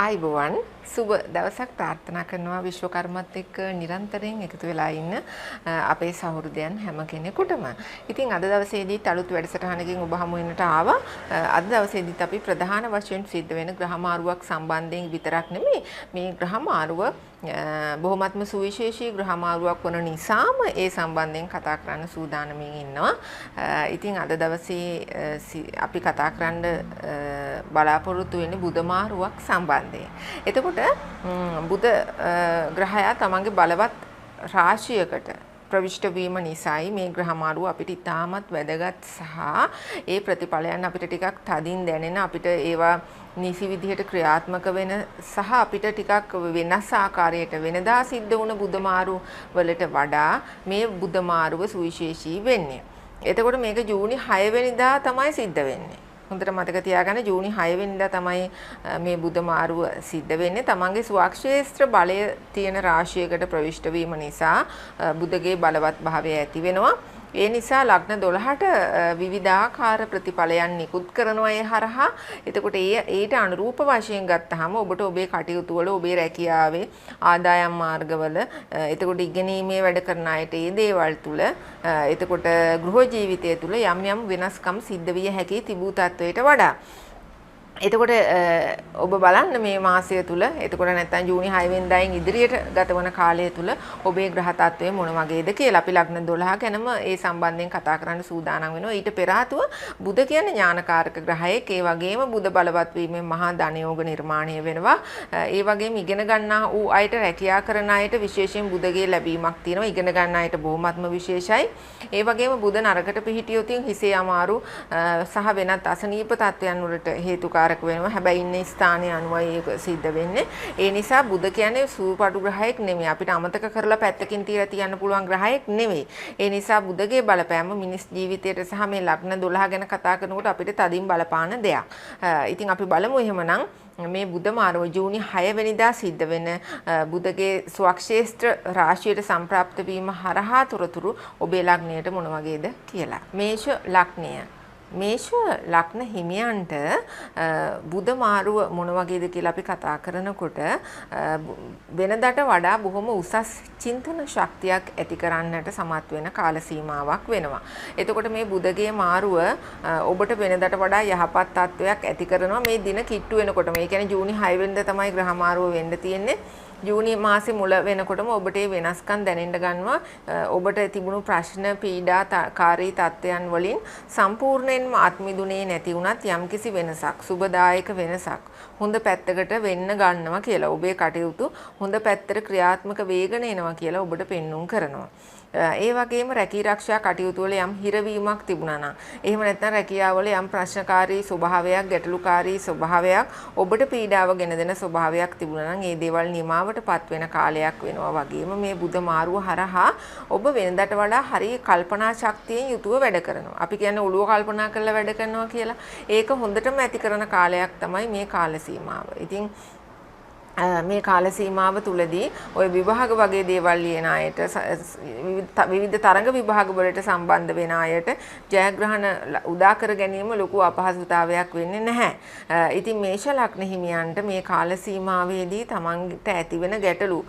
ආයිබෝවන් සුබ දවසක් ප්‍රාර්ථනා කරනවා විශ්වකර්මත් එක්ක නිරන්තරයෙන් එකතු වෙලා ඉන්න අපේ සහෘදයන් හැම කෙනෙකුටම. ඉතින් අද දවසේදීත් අලුත් වැඩසටහනකින් ඔබ හමු වෙන්නට ආවා. අද දවසේදීත් අපි ප්‍රධාන වශයෙන් සිද්ධ වෙන ග්‍රහමාරුවක් සම්බන්ධයෙන් විතරක් නෙමෙයි මේ ග්‍රහමාරුව බොහොමත්ම සුවිශේෂී ග්‍රහමාරුවක් වන නිසාම ඒ සම්බන්ධයෙන් කතා කරන්න සූදානමින් ඉන්නවා. ඉතින් අද දවසේ අපි කතා කරන්න බලාපොරොත්තු වෙන්නේ බුධමාරුවක් සම්බන්ධයෙන්. එතකොට බුධ ග්‍රහයා තමන්ගේ බලවත් රාශියකට ප්‍රවිෂ්ඨ වීම නිසායි මේ ග්‍රහමාරුව අපිට ඉතාමත් වැදගත් සහ ඒ ප්‍රතිඵලයන් අපිට ටිකක් තදින් දැනෙන අපිට ඒවා නිසි විදිහට ක්‍රියාත්මක වෙන සහ අපිට ටිකක් වෙනස් ආකාරයට වෙනදා සිද්ධ වුණ බුධමාරු වලට වඩා මේ බුධමාරුව සුවිශේෂී වෙන්නේ. එතකොට මේක ජූනි 6 වෙනිදා තමයි සිද්ධ වෙන්නේ. හොඳට මතක තියාගන්න ජූනි 6 වෙනිදා තමයි මේ බුධමාරුව සිද්ධ වෙන්නේ. තමන්ගේ ස්වක්ෂේත්‍ර බලය තියෙන රාශියකට ප්‍රවිෂ්ඨ වීම නිසා බුධගේ බලවත් භාවය ඇති වෙනවා. ඒ නිසා ලග්න 12ට විවිධාකාර ප්‍රතිඵලයන් නිකුත් කරනවා ඒ හරහා. එතකොට ඊට අනුරූප වශයෙන් ගත්තාම ඔබට ඔබේ කටයුතු වල ඔබේ රැකියාවේ ආදායම් මාර්ගවල එතකොට ඉගෙනීමේ වැඩ කරන අයට ඒ දේවල් තුල එතකොට ගෘහ ජීවිතය තුල යම් යම් වෙනස්කම් සිද්ධ විය හැකි තිබූ තත්වයට වඩා එතකොට ඔබ බලන්න මේ මාසය තුල එතකොට නැත්නම් ජූනි 6 වෙනිදායින් ඉදිරියට ගතවන කාලය තුල ඔබේ ග්‍රහ තත්ත්වය මොන වගේද කියලා අපි ලග්න 12 ගැනම ඒ සම්බන්ධයෙන් කතා කරන්න සූදානම් වෙනවා. ඊට පෙර ආතුව බුධ කියන්නේ ඥානකාරක ග්‍රහයෙක්. ඒ වගේම බුධ බලවත් වීමෙන් මහා ධනයෝග නිර්මාණය වෙනවා. ඒ වගේම ඉගෙන ගන්නා වූ අයට රැකියා කරන අයට විශේෂයෙන් බුධගේ ලැබීමක් තියෙනවා. ඉගෙන ගන්න අයට බොහොමත්ම විශේෂයි. ඒ වගේම බුධ නරකට පිහිටියොත් හිසේ අමාරු සහ වෙනත් අසනීප තත්ත්වයන් වලට හේතුකාරක වෙනවා. හැබැයි ඉන්නේ ස්ථානයේ අනුවයි ඒක සිද්ධ වෙන්නේ. ඒ නිසා බුධ කියන්නේ සූපටු ග්‍රහයෙක් නෙමෙයි. අපිට අමතක කරලා පැත්තකින් තියලා තියන්න පුළුවන් ග්‍රහයෙක් නෙමෙයි. ඒ නිසා බුධගේ බලපෑම මිනිස් ජීවිතයට සහ මේ ලග්න 12 ගැන කතා කරනකොට අපිට තදින් බලපාන දෙයක්. ඉතින් අපි බලමු එහෙමනම් මේ බුධමාරුව ජූනි 6 වෙනිදා සිද්ධ වෙන බුධගේ ස්වක්ෂේත්‍ර රාශියට සම්ප්‍රාප්ත වීම හරහා තොරතුරු ඔබේ ලග්නයට මොන වගේද කියලා. මේෂ ලග්නය. මේෂ ලග්න හිමියන්ට බුධමාරුව මොන වගේද කියලා අපි කතා කරනකොට වෙනදට වඩා බොහොම උසස් චින්තන ශක්තියක් ඇති කරන්නට සමත් වෙන කාල සීමාවක් වෙනවා. එතකොට මේ බුධගේ මාරුව ඔබට වෙනදට වඩා යහපත් තත්වයක් ඇති කරනවා මේ දින කිට්ටු වෙනකොට. මේ කියන්නේ ජූනි 6 වෙනිදා තමයි ග්‍රහ මාරුව වෙන්න තියෙන්නේ. ජූනි මාසේ මුල වෙනකොටම ඔබට මේ වෙනස්කම් දැනෙන්න ගන්නවා. ඔබට තිබුණු ප්‍රශ්න පීඩාකාරී තත්ත්වයන් වලින් සම්පූර්ණයෙන්ම අත්මිදුනේ නැති වුණත් යම්කිසි වෙනසක්, සුබදායක වෙනසක් හොඳ පැත්තකට වෙන්න ගන්නවා කියලා. ඔබේ කටයුතු හොඳ පැත්තට ක්‍රියාත්මක වේගන එනවා කියලා ඔබට පෙන්눔 කරනවා. ඒ වගේම රැකී ආරක්ෂා කටයුතු වල යම් හිරවීමක් තිබුණා නම් එහෙම නැත්නම් රැකියාවල යම් ප්‍රශ්නකාරී ස්වභාවයක් ගැටලුකාරී ස්වභාවයක් ඔබට පීඩාව ගෙන දෙන ස්වභාවයක් තිබුණා නම් ඒ දේවල් නිමාවටපත් වෙන කාලයක් වෙනවා. වගේම මේ බුධ මාරුව හරහා ඔබ වෙනදට වඩා හරිය කල්පනා ශක්තියෙන් යුතුව වැඩ කරනවා. අපි කියන්නේ ඔළුව කල්පනා කරලා වැඩ කරනවා කියලා. ඒක හොඳටම ඇති කරන කාලයක් තමයි මේ කාල සීමාව. ඉතින් මේ කාල සීමාව තුලදී ওই විභාග වගේ දේවල් ලියන අයට විවිධ තරඟ විභාග වලට සම්බන්ධ වෙන අයට ජයග්‍රහණ උදා කර ගැනීම ලොකු අපහසුතාවයක් වෙන්නේ නැහැ. ඉතින් මේෂ ලග්න හිමියන්ට මේ කාල සීමාවේදී තමන්ට ඇති වෙන ගැටලු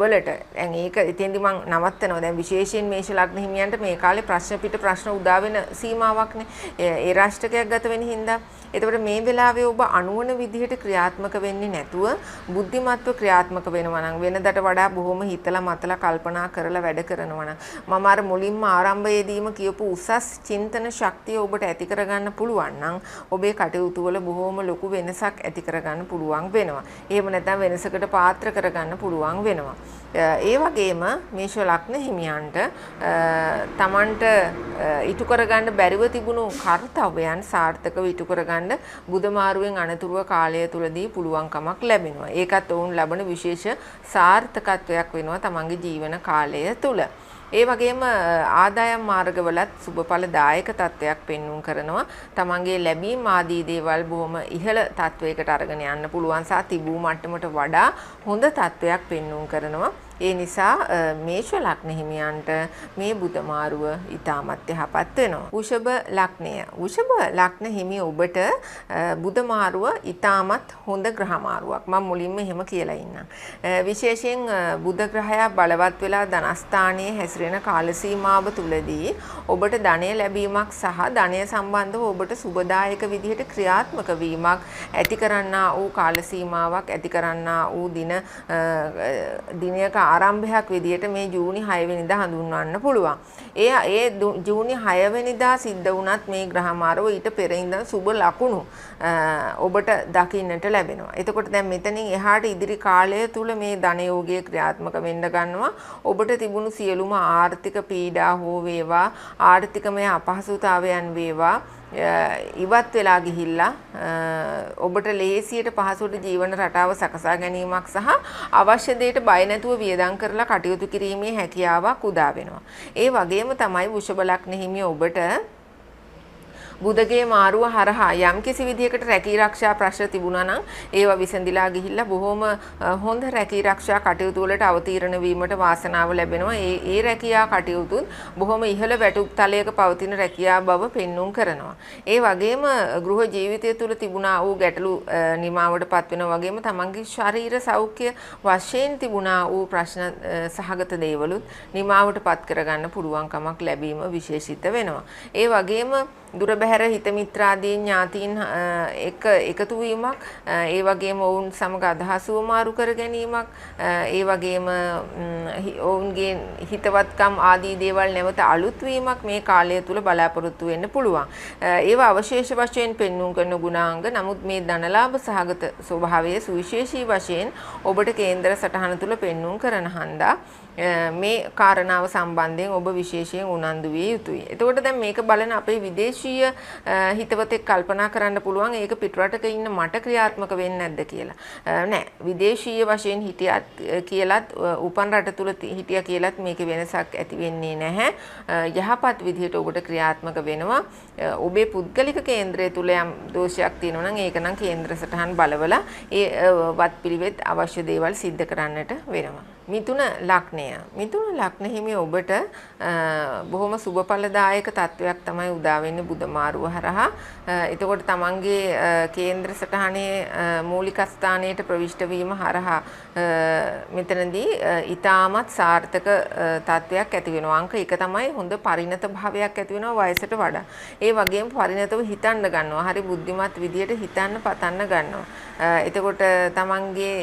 වලට දැන් ඒක ඉතින්දි මම නවත්තනවා. දැන් විශේෂයෙන් මේෂ ලග්න හිමියන්ට මේ කාලේ ප්‍රශ්න පිට ප්‍රශ්න උදා වෙන සීමාවක්නේ. ඒ රාෂ්ටකයක් ගත වෙන හින්දා. එතකොට මේ වෙලාවේ ඔබ අනුවන විදිහට ක්‍රියාත්මක වෙන්නේ නැතුව බුද්ධිමත්ව ක්‍රියාත්මක වෙනවා නම් වෙනදට වඩා බොහොම හිතලා මතලා කල්පනා කරලා වැඩ කරනවා නම් මම අර මුලින්ම ආරම්භයේදීම කියපු උසස් චින්තන ශක්තිය ඔබට ඇති කරගන්න පුළුවන් නම් ඔබේ කටයුතු වල බොහොම ලොකු වෙනසක් ඇති කරගන්න පුළුවන් වෙනවා. එහෙම නැත්නම් වෙනසකට පාත්‍ර කරගන්න පුළුවන් වෙනවා. ඒ වගේම මේෂ ලග්න හිමියන්ට තමන්ට ඉටු කරගන්න බැරිව තිබුණු කාර්යයන් සාර්ථකව ඉටු කරගන්න බුධමාරුවෙන් අනතුරුව කාලය තුලදී පුළුවන්කමක් ලැබෙනවා. ඒකත් ඔවුන් ලබන විශේෂ සාර්ථකත්වයක් වෙනවා තමන්ගේ ජීවන කාලය තුල. ඒ වගේම ආදායම් මාර්ගවලත් සුබඵලදායක තත්ත්වයක් පෙන්වුම් කරනවා. තමන්ගේ ලැබීම් ආදී දේවල් බොහොම ඉහළ තත්වයකට අරගෙන යන්න පුළුවන් සහ තිබූ මට්ටමට වඩා හොඳ තත්වයක් පෙන්වුම් කරනවා. ඒ නිසා මේෂ ලග්න හිමියන්ට මේ බුධ මාරුව ඊටමත් යහපත් වෙනවා. වෘෂභ ලග්නය. වෘෂභ ලග්න හිමිය ඔබට බුධ මාරුව ඊටමත් හොඳ ග්‍රහ මාරුවක්. මම මුලින්ම එහෙම කියලා ඉන්නම්. විශේෂයෙන් බුධ ග්‍රහයා බලවත් වෙලා ධනස්ථානයේ හැසිරෙන කාල සීමාව තුලදී ඔබට ධනය ලැබීමක් සහ ධනය සම්බන්ධව ඔබට සුබදායක විදිහට ක්‍රියාත්මක වීමක් ඇති කරන්නා වූ කාල සීමාවක් ඇති කරන්නා වූ දිනයක ආරම්භයක් විදිහට මේ ජූනි 6 වෙනිදා හඳුන්වන්න පුළුවන්. ඒ ජූනි 6 වෙනිදා සිද්ධ වුණත් මේ ග්‍රහ මාරුව ඊට පෙර ඉඳන් සුබ ලකුණු ඔබට දකින්නට ලැබෙනවා. එතකොට දැන් මෙතනින් එහාට ඉදිරි කාලය තුල මේ ධන යෝගයේ ක්‍රියාත්මක වෙන්න ගන්නවා. ඔබට තිබුණු සියලුම ආර්ථික පීඩා හෝ වේවා ආර්ථිකමය අපහසුතාවයන් වේවා ඉවත් වෙලා ගිහිල්ලා ඔබට ලේසියට පහසුවට ජීවන රටාව සකසා ගැනීමක් සහ අවශ්‍ය දෙයට බය නැතුව වියදම් කරලා කටයුතු කිරීමේ හැකියාවක් උදා වෙනවා. ඒ වගේම තමයි වෘෂභ ලග්න හිමිය ඔබට බුධගේ මාරුව හරහා යම් කිසි විදියකට රැකී ආරක්ෂා ප්‍රශ්න තිබුණා නම් ඒවා විසඳිලා ගිහිල්ලා බොහොම හොඳ රැකී ආරක්ෂා කටයුතු වලට අවතීර්ණ වීමට වාසනාව ලැබෙනවා. ඒ රැකියා කටයුතුත් බොහොම ඉහළ වැටුප් තලයක පවතින රැකියා බව පෙන්눔 කරනවා. ඒ වගේම ගෘහ ජීවිතය තුළ තිබුණා වූ ගැටලු නිමාවටපත් වෙනවා වගේම තමන්ගේ ශරීර සෞඛ්‍ය වශයෙන් තිබුණා වූ ප්‍රශ්න සහගත දේවලුත් නිමාවටපත් කරගන්න පුළුවන්කමක් ලැබීම විශේෂිත වෙනවා. ඒ වගේම දුර බැහැර හිත මිත්‍රාදී ඥාතීන් එකතු වීමක් ඒ වගේම ඔවුන් සමග අදහස් වමාරු කර ගැනීමක් ඒ වගේම ඔවුන්ගේ හිතවත්කම් ආදී දේවල් නැවත අලුත් වීමක් මේ කාලය තුල බලාපොරොත්තු වෙන්න පුළුවන්. ඒවා අවශේෂ වශයෙන් පෙන්වුම් කරන ගුණාංග. නමුත් මේ ධනලාභ සහගත ස්වභාවය සුවිශේෂී වශයෙන් ඔබට කේන්දර සටහන තුල පෙන්වුම් කරන හන්දා මේ කාරණාව සම්බන්ධයෙන් ඔබ විශේෂයෙන් උනන්දු විය යුතුයි. එතකොට දැන් මේක බලන අපේ විදේශීය හිතවතෙක් කල්පනා කරන්න පුළුවන් ඒක පිටරටක ඉන්න මට ක්‍රියාත්මක වෙන්නේ නැද්ද කියලා. නෑ. විදේශීය වශයෙන් හිටියත් කියලත් උපන් රට තුල හිටියා කියලත් මේකේ වෙනසක් ඇති වෙන්නේ නැහැ. යහපත් විදිහට ඔබට ක්‍රියාත්මක වෙනවා. ඔබේ පුද්ගලික කේන්ද්‍රය තුල යම් දෝෂයක් තියෙනවා නම් ඒක නම් කේන්ද්‍ර සටහන් බලවලා ඒ වත්පිළිවෙත් අවශ්‍ය දේවල් සිද්ධ කරන්නට වෙනවා. මිථුන ලග්නය. මිථුන ලග්න හිමි ඔබට බොහොම සුබඵලදායක තත්වයක් තමයි උදා වෙන්නේ බුධ මාරුව හරහා. එතකොට තමන්ගේ කේන්ද්‍ර සටහනේ මූලික ස්ථානයට ප්‍රවිෂ්ඨ වීම හරහා මෙතනදී ඊටමත් සාර්ථක තත්වයක් ඇති වෙනවා. අංක 1 තමයි හොඳ පරිණත භාවයක් ඇති වෙනවා වයසට වඩා. ඒ වගේම පරිණතව හිතන්න ගන්නවා. හරි බුද්ධිමත් විදියට හිතන්න පතන්න ගන්නවා. එතකොට තමන්ගේ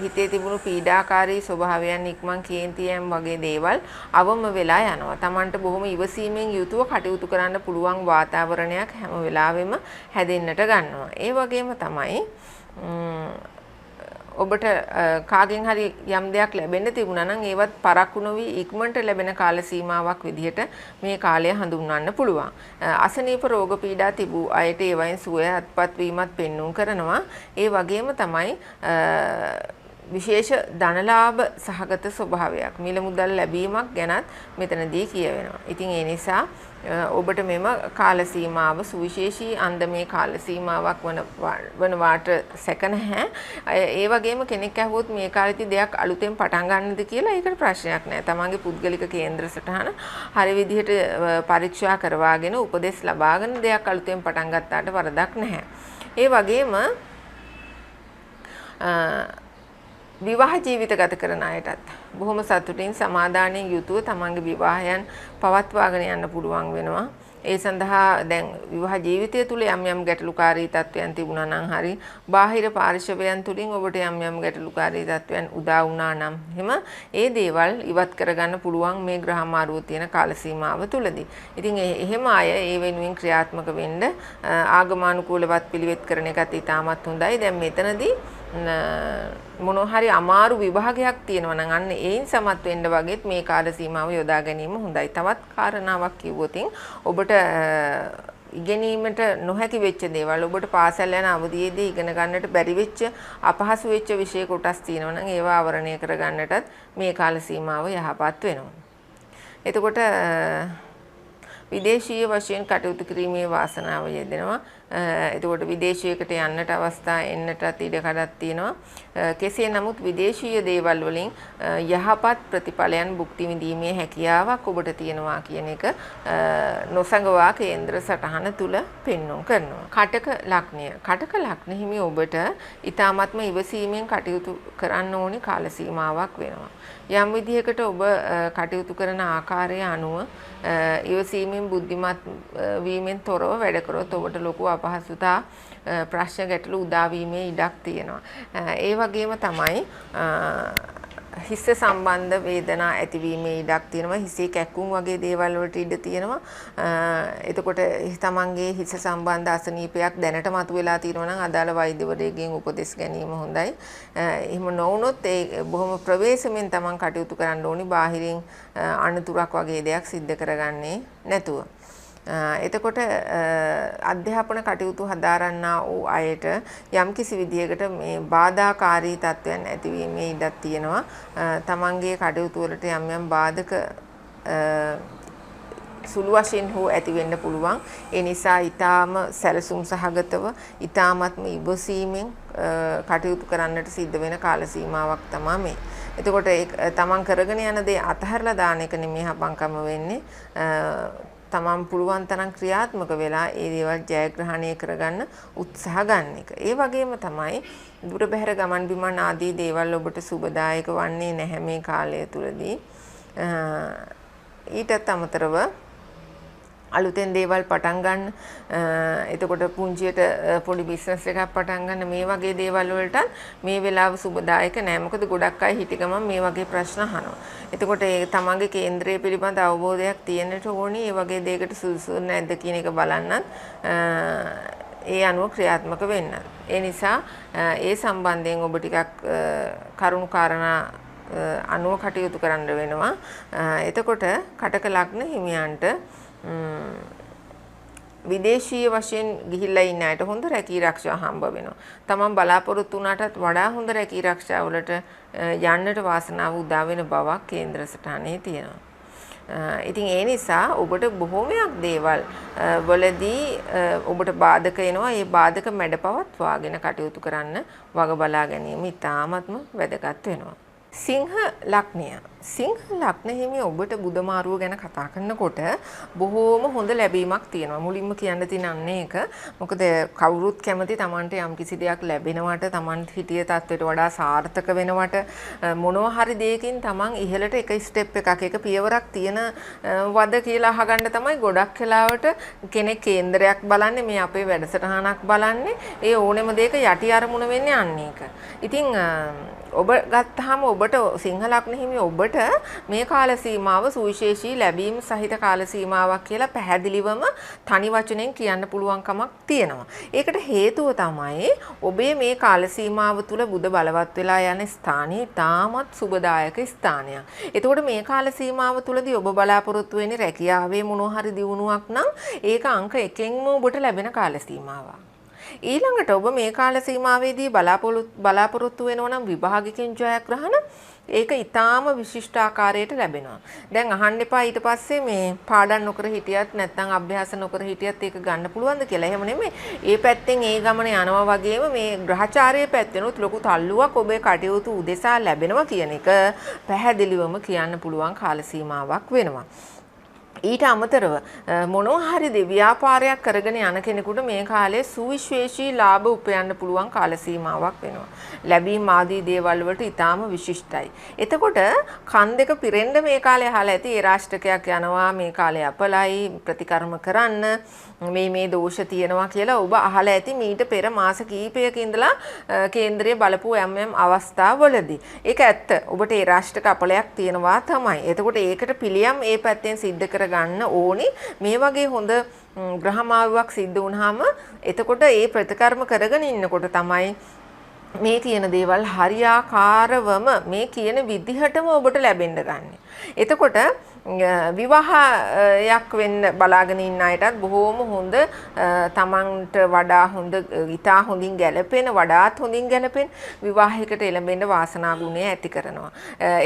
හිතේ තිබුණු පීඩාකාරී ස්වභාවයන් ඉක්මන් කේන්තියම් වගේ දේවල් අවම වෙලා යනවා. තමන්ට බොහොම ඉවසීමෙන් යුතුව කටයුතු කරන්න පුළුවන් වාතාවරණයක් හැම වෙලාවෙම හැදෙන්නට ගන්නවා. ඒ වගේම තමයි ඔබට කාගෙන් හරි යම් දෙයක් ලැබෙන්න තිබුණා නම් ඒවත් පරක්කු නොවි ඉක්මනට ලැබෙන කාල සීමාවක් විදිහට මේ කාලය හඳුන්වන්න පුළුවන්. අසනීප රෝග පීඩා තිබූ අයට ඒවයින් සුවයත්පත් වීමත් පෙන්වුම් කරනවා. ඒ වගේම තමයි විශේෂ ධනලාභ සහගත ස්වභාවයක් මිල මුදල් ලැබීමක් ගැනත් මෙතනදී කියවෙනවා. ඉතින් ඒ නිසා ඔබට මෙම කාල සීමාව සුවිශේෂී අන්දමේ කාල සීමාවක් වන වාට සැක නැහැ. ඒ වගේම කෙනෙක් අහුවොත් මේ කාලෙදී දෙයක් අලුතෙන් පටන් ගන්නද කියලා ඒකට ප්‍රශ්නයක් නැහැ. තමන්ගේ පුද්ගලික කේන්ද්‍ර සටහන හරි විදිහට පරීක්ෂා කරවාගෙන උපදෙස් ලබාගෙන දෙයක් අලුතෙන් පටන් ගත්තාට වරදක් නැහැ. ඒ වගේම විවාහ ජීවිත ගත කරන අයටත් බොහොම සතුටින් සමාදානයෙන් යුතුව තමන්ගේ විවාහයන් පවත්වාගෙන යන්න පුළුවන් වෙනවා. ඒ සඳහා දැන් විවාහ ජීවිතය තුළ යම් යම් ගැටලුකාරී තත්වයන් තිබුණා නම් හරි බාහිර පාර්ශවයන් තුලින් ඔබට යම් යම් ගැටලුකාරී තත්වයන් උදා වුණා නම් එහෙම ඒ දේවල් ඉවත් කරගන්න පුළුවන් මේ ග්‍රහ මාරුව තියෙන කාල සීමාව තුලදී. ඉතින් එහෙම අය ඒ වෙනුවෙන් ක්‍රියාත්මක වෙන්න ආගමානුකූලවත් පිළිවෙත් කරන එකත් ඉතාමත් හොඳයි. දැන් මෙතනදී මොනවා හරි අමාරු විභාගයක් තියෙනවා නම් අන්න ඒයින් සමත් වෙන්න වගේත් මේ කාල සීමාව යොදා ගැනීම හොඳයි. තවත් කාරණාවක් කිව්වොත් ඔබට ඉගෙනීමට නොහැකි වෙච්ච දේවල් ඔබට පාසල් යන අවධියේදී ඉගෙන ගන්නට බැරි වෙච්ච අපහසු වෙච්ච විෂය කොටස් තියෙනවා නම් ඒවා ආවරණය කර ගන්නටත් මේ කාල සීමාව යහපත් වෙනවා. එතකොට විදේශීය වශයෙන් කටයුතු කිරීමේ වාසනාව යෙදෙනවා. එතකොට විදේශයකට යන්නට අවස්ථා එන්නටත් ඉඩ කඩක් තියෙනවා. කෙසේ නමුත් විදේශීය දේවල් වලින් යහපත් ප්‍රතිඵලයන් භුක්ති විඳීමේ හැකියාවක් ඔබට තියෙනවා කියන එක නොසඟවා කේන්ද්‍ර සටහන තුල පෙන්වුම් කරනවා. කටක ලග්නය. කටක ලග්න හිමි ඔබට ඊ타ත්ම ඉවසීමෙන් කටයුතු කරන්න ඕනි කාල සීමාවක් වෙනවා. යම් විදිහකට ඔබ කටයුතු කරන ආකාරය අනුව ඉවසීමෙන් බුද්ධිමත් වීමෙන් තොරව වැඩ කරොත් ඔබට ලොකු අපහසුතා ප්‍රශ්න ගැටලු උදා වීමේ ඉඩක් තියෙනවා. ඒ වගේම තමයි හිස සම්බන්ධ වේදනා ඇතිවීමේ ඉඩක් තියෙනවා. හිසේ කැක්කුම් වගේ දේවල් වලට ඉඩ තියෙනවා. එතකොට තමන්ගේ හිස සම්බන්ධ අසනීපයක් දැනට මතුවලා තියෙනවා නම් අදාළ වෛද්‍යවරයෙක්ගෙන් උපදෙස් ගැනීම හොඳයි. එහෙම නොවුනොත් ඒ බොහොම ප්‍රවේශමෙන් තමන් කටයුතු කරන්න ඕනි. බාහිරින් අනතුරක් වගේ දෙයක් සිද්ධ කරගන්නේ නැතුව. එතකොට අධ්‍යාපන කටයුතු හදාරන්නා වූ අයට යම්කිසි විදියකට මේ බාධාකාරී තත්ත්වයන් ඇතිවීමේ ඉඩක් තියෙනවා. තමන්ගේ කටයුතු වලට යම් බාධක සුළු වශයෙන් හෝ ඇති වෙන්න පුළුවන්. ඒ නිසා ඊටාම සැලසුම් සහගතව ඊටාමත්ම ඉවසීමෙන් කටයුතු කරන්නට සිද්ධ වෙන කාල සීමාවක් තමයි මේ. එතකොට තමන් කරගෙන යන දේ අතහැරලා දාන එක නෙමෙයි හපංකම වෙන්නේ. තමන් පුළුවන් තරම් ක්‍රියාත්මක වෙලා ඒ දේවල් ජයග්‍රහණය කරගන්න උත්සාහ ගන්න එක. ඒ වගේම තමයි දුර බැහැර ගමන් බිමන් ආදී දේවල් ඔබට සුබදායක වන්නේ නැහැ මේ කාලය තුලදී. ඊටත් අමතරව අලුතෙන් දේවල් පටන් ගන්න, එතකොට පුංචියට පොඩි බිස්නස් එකක් පටන් ගන්න, මේ වගේ දේවල් වලට මේ වෙලාව සුබදායක නෑ. මොකද ගොඩක් අය හිටි ගමන් මේ වගේ ප්‍රශ්න අහනවා. එතකොට ඒ තමන්ගේ කේන්ද්‍රය පිළිබඳ අවබෝධයක් තියෙන්නට ඕනි. ඒ වගේ දෙයකට සුදුසු නැද්ද කියන එක බලන්නත් ඒ අනුව ක්‍රියාත්මක වෙන්න. ඒ නිසා ඒ සම්බන්ධයෙන් ඔබ ටිකක් කරුණු කාරණා අනුව කටයුතු කරන්න වෙනවා. එතකොට කටක ලග්න හිමියන්ට විදේශීය වශයෙන් ගිහිල්ලා ඉන්න අයට හොඳ රැකී ආරක්ෂා හම්බ වෙනවා. තමන් බලාපොරොත්තු වුණාටත් වඩා හොඳ රැකී ආරක්ෂා වලට යන්නට වාසනාව උදා වෙන බවක් කේන්ද්‍ර සටහනේ තියෙනවා. ඉතින් ඒ නිසා ඔබට බොහෝමයක් දේවල් වලදී ඔබට බාධක එනවා. ඒ බාධක මැඩපවත්වාගෙන කටයුතු කරන්න වග බලා ගැනීම ඉතාමත්ම වැදගත් වෙනවා. සිංහ ලග්නය. සිංහ ලග්න හිමි ඔබට බුධ මාරුව ගැන කතා කරනකොට බොහෝම හොඳ ලැබීමක් තියෙනවා. මුලින්ම කියන්න තියෙන එක මොකද කවුරුත් කැමති Tamanට යම් කිසි දෙයක් ලැබෙනවට, Taman හිතිය තත්ත්වයට වඩා සාර්ථක වෙනවට, මොනවා හරි දෙයකින් Taman ඉහළට එක ස්ටෙප් එකක්, එක පියවරක් තියෙන වද කියලා අහගන්න තමයි ගොඩක් වෙලාවට කෙනෙක් කේන්දරයක් බලන්නේ, මේ අපේ වැඩසටහනක් බලන්නේ. ඒ ඕනෙම දෙයක යටි අරමුණ වෙන්නේ අන්න ඒක. ඉතින් ඔබ ගත්තාම ඔබට සිංහ ලග්න හිමි ඔබට මේ කාල සීමාව සුවිශේෂී ලැබීම් සහිත කාල සීමාවක් කියලා පැහැදිලිවම තනි වචනෙන් කියන්න පුළුවන් කමක් තියෙනවා. ඒකට හේතුව තමයි ඔබේ මේ කාල සීමාව තුල බුධ බලවත් වෙලා යන ස්ථානයේ තාමත් සුබදායක ස්ථානයක්. එතකොට මේ කාල සීමාව තුලදී ඔබ බලාපොරොත්තු වෙන්නේ රැකියාවේ මොනවා හරි දියුණුවක් නම් ඒක අංක 1කින්ම ඔබට ලැබෙන කාල සීමාවක්. ඊළඟට ඔබ මේ කාල සීමාවේදී බලාපොරොත්තු වෙනවා නම් විභාගිකෙන් ජයග්‍රහණ, ඒක ඊටාම විශිෂ්ට ආකාරයට ලැබෙනවා. දැන් අහන්න එපා ඊට පස්සේ මේ පාඩම් නොකර හිටියත් නැත්නම් අභ්‍යාස නොකර හිටියත් ඒක ගන්න පුළුවන්ද කියලා. එහෙම නෙමෙයි. ඒ පැත්තෙන් ඒ ගමන යනවා වගේම මේ ග්‍රහචාරයේ පැත්තෙනුත් ලොකු තල්ලුවක් ඔබේ කටයුතු උදෙසා ලැබෙනවා කියන එක පැහැදිලිවම කියන්න පුළුවන් කාල සීමාවක් වෙනවා. ඊට අමතරව මොනවා හරි ව්‍යාපාරයක් කරගෙන යන කෙනෙකුට මේ කාලේ සුවිශේෂී ලාභ උපයන්න පුළුවන් කාල සීමාවක් වෙනවා. ලැබීම් ආදී දේවල් වලට ඊටාම විශිෂ්ටයි. එතකොට කන් දෙක පිරෙන්න මේ කාලේ අහලා ඇති ඒ රාෂ්ටකයක් යනවා, මේ කාලේ අපලයි, ප්‍රතිකර්ම කරන්න, මේ දෝෂ තියෙනවා කියලා ඔබ අහලා ඇති මීට පෙර මාස කිහිපයක ඉඳලා කේන්ද්‍රය බලපු යම් අවස්ථාවලදී. ඒක ඇත්ත. ඔබට ඒ රාෂ්ටක අපලයක් තියෙනවා තමයි. එතකොට ඒකට පිළියම් ඒ පැත්තෙන් සිද්ධ කර ගන්න ඕනි. මේ වගේ හොඳ ග්‍රහමාරුවක් සිද්ධ වුණාම එතකොට ඒ ප්‍රතිකර්ම කරගෙන ඉන්නකොට තමයි මේ කියන දේවල් හරියාකාරවම මේ කියන විදිහටම ඔබට ලැබෙන්න ගන්න. එතකොට විවාහයක් වෙන්න බලාගෙන ඉන්න අයටත් බොහෝම හොඳ, තමන්ට වඩා හොඳ, ඉතා හොඳින් ගැලපෙන, වඩාත් හොඳින් ගැලපෙන විවාහයකට එළඹෙන්න වාසනා ගුණය ඇති කරනවා.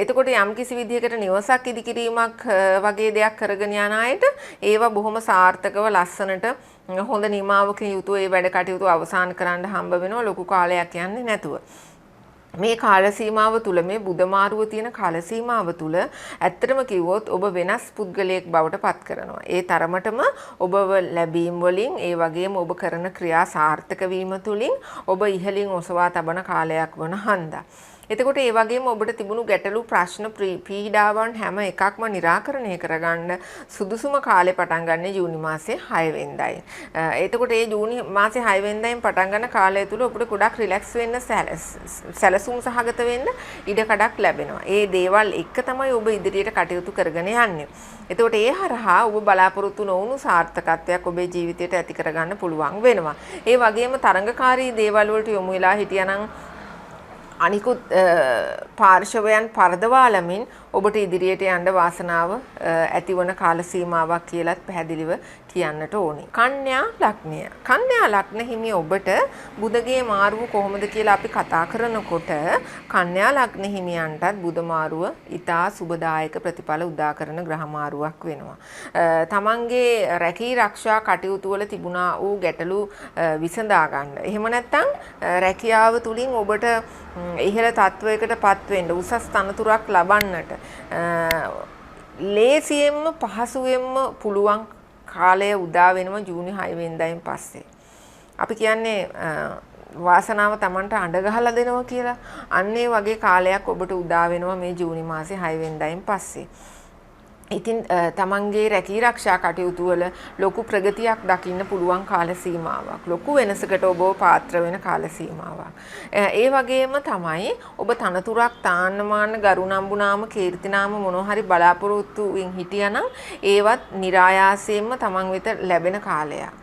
එතකොට යම්කිසි විදිහකට නිවසක් ඉදිකිරීමක් වගේ දෙයක් කරගෙන යන අයට ඒවා බොහොම සාර්ථකව ලස්සනට හොඳ නිමාවකින් යුතුව ඒ වැඩ කටයුතු අවසන් කරන්න හම්බ වෙනවා ලොකු කාලයක් යන්නේ නැතුව. මේ කාල සීමාව තුල මේ බුදමාරුව තියෙන කාල සීමාව තුල ඇත්තටම කිව්වොත් ඔබ වෙනස් පුද්ගලයෙක් බවට පත් කරනවා. ඒ තරමටම ඔබ ලැබීම් වලින් ඒ වගේම ඔබ කරන ක්‍රියා සාර්ථක වීම තුලින් ඔබ ඉහළින් ඔසවා තබන කාලයක් වන හන්දා. එතකොට ඒ වගේම ඔබට තිබුණු ගැටලු ප්‍රශ්න පීඩාවන් හැම එකක්ම निराකරණය කරගන්න සුදුසුම කාලේ පටන් ගන්න ජූනි මාසේ 6 වෙනිදායි. එතකොට ඒ ජූනි මාසේ 6 වෙනිදායින් පටන් ගන්න කාලය තුල ඔබට ගොඩක් රිලැක්ස් වෙන්න සැලසුම් සහගත වෙන්න ඉඩ කඩක් ලැබෙනවා. ඒ දේවල් එක්ක තමයි ඔබ ඉදිරියට කටයුතු කරගෙන යන්නේ. එතකොට ඒ හරහා ඔබ බලාපොරොත්තු නොවුණු සාර්ථකත්වයක් ඔබේ ජීවිතයට ඇති කරගන්න පුළුවන් වෙනවා. ඒ වගේම තරඟකාරී දේවල් වලට යොමු වෙලා හිටියනම් අනිකුත් පාර්ශවයන් පරදවාලමින් ඔබට ඉදිරියට යන්න වාසනාව ඇතිවන කාල සීමාවක් කියලත් පැහැදිලිව කියන්නට ඕනේ. කන්‍යා ලග්නය. කන්‍යා ලග්න හිමි ඔබට බුධගේ මාරුව කොහොමද කියලා අපි කතා කරනකොට කන්‍යා ලග්න හිමියන්ටත් බුධ මාරුව ඊටා සුබදායක ප්‍රතිඵල උදා කරන ග්‍රහ මාරුවක් වෙනවා. තමන්ගේ රැකී ආරක්ෂා කටයුතු වල තිබුණා වූ ගැටලු විසඳා ගන්න. එහෙම නැත්නම් රැකියාව තුලින් ඔබට ඉහළ තත්වයකට පත් වෙන්න උසස් තනතුරක් ලබන්නට ලේසියෙන්ම පහසුවෙන්ම පුළුවන් කාලය උදා වෙනවා ජූනි 6 වෙනිදායින් පස්සේ. අපි කියන්නේ වාසනාව Tamanට අඬ ගහලා දෙනවා කියලා. අන්න ඒ වගේ කාලයක් ඔබට උදා වෙනවා මේ ජූනි මාසේ 6 වෙනිදායින් පස්සේ. ඉතින් තමන්ගේ රැකී ආරක්ෂා කටයුතු වල ලොකු ප්‍රගතියක් දකින්න පුළුවන් කාල සීමාවක්. ලොකු වෙනසකට ඔබ පාත්‍ර වෙන කාල සීමාවක්. ඒ වගේම තමයි ඔබ තනතුරක් තාන්නමාන ගරුණම්බුනාම කීර්තිනාම මොනවා හරි බලාපොරොත්තු වෙන් හිටියනම් ඒවත් નિરાයාසයෙන්ම තමන් වෙත ලැබෙන කාලයක්.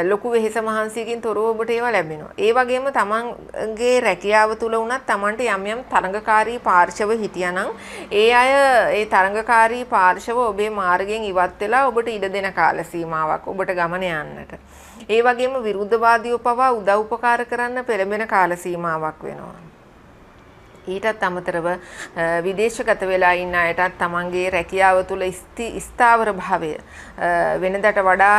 ලොකු වෙහෙස මහන්සියකින් තොරව ඔබට ඒවා ලැබෙනවා. ඒ වගේම තමන්ගේ රැකියාව තුල උනත් තමන්ට යම් යම් තරඟකාරී පාර්ශව හිටියානම් ඒ අය ඒ තරඟකාරී පාර්ශව ඔබේ මාර්ගයෙන් ඉවත් වෙලා ඔබට ඉඩ දෙන කාල සීමාවක් ඔබට ගමන යන්නට. ඒ වගේම විරුද්ධවාදීව පවා උදව් උපකාර කරන්න පෙළඹෙන කාල සීමාවක් වෙනවා. ඊටත් අමතරව විදේශගත වෙලා ඉන්න අයටත් තමන්ගේ රැකියාව තුළ ස්ථාවර භාවය වෙනදට වඩා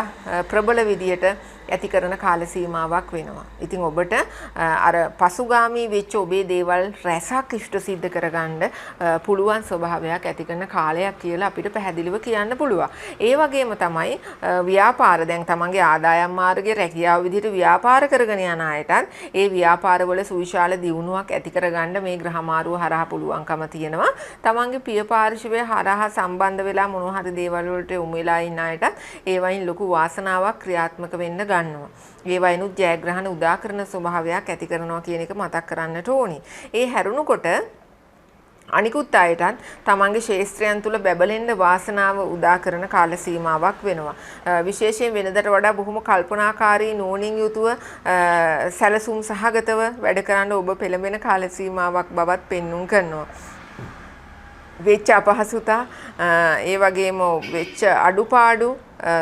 ප්‍රබල විදියට ඇති කරන කාල සීමාවක් වෙනවා. ඉතින් ඔබට අර පසුගාමී වෙච්ච ඔබේ දේවල් රැසක් ඉෂ්ට සිද්ධ කරගන්න පුළුවන් ස්වභාවයක් ඇති කරන කාලයක් කියලා අපිට පැහැදිලිව කියන්න පුළුවන්. ඒ වගේම තමයි ව්‍යාපාර දැන් තමන්ගේ ආදායම් මාර්ගයේ රැකියාව විදිහට ව්‍යාපාර කරගෙන යන අයටත් ඒ ව්‍යාපාරවල සුවිශාල දියුණුවක් ඇති කරගන්න මේ ග්‍රහ මාරුව හරහා පුළුවන්කම තියෙනවා. තමන්ගේ පිය පාර්ශවය හරහා සම්බන්ධ වෙලා මොනවා හරි දේවල් වලට යොමු වෙලා ඉන්න අයටත් ඒ වයින් ලොකු වාසනාවක් ක්‍රියාත්මක වෙන්න ගන්නවා. ඒ වයිනුත් ජයග්‍රහණ උදා කරන ස්වභාවයක් ඇති කරනවා කියන එක මතක් කරන්නට ඕනි. ඒ හැරුණුකොට අනිකුත් අයටත් තමන්ගේ ශේස්ත්‍රයන් තුල බැබලෙන්න වාසනාව උදා කරන කාල සීමාවක් වෙනවා. විශේෂයෙන් වෙනදට වඩා බොහොම කල්පනාකාරී නුවණින් යුතුව සැලසුම් සහගතව වැඩ කරන්න ඔබ පෙළඹෙන කාල සීමාවක් බවත් පෙන්눔 කරනවා. වෙච්ච අපහසුතා ඒ වගේම වෙච්ච අඩුපාඩු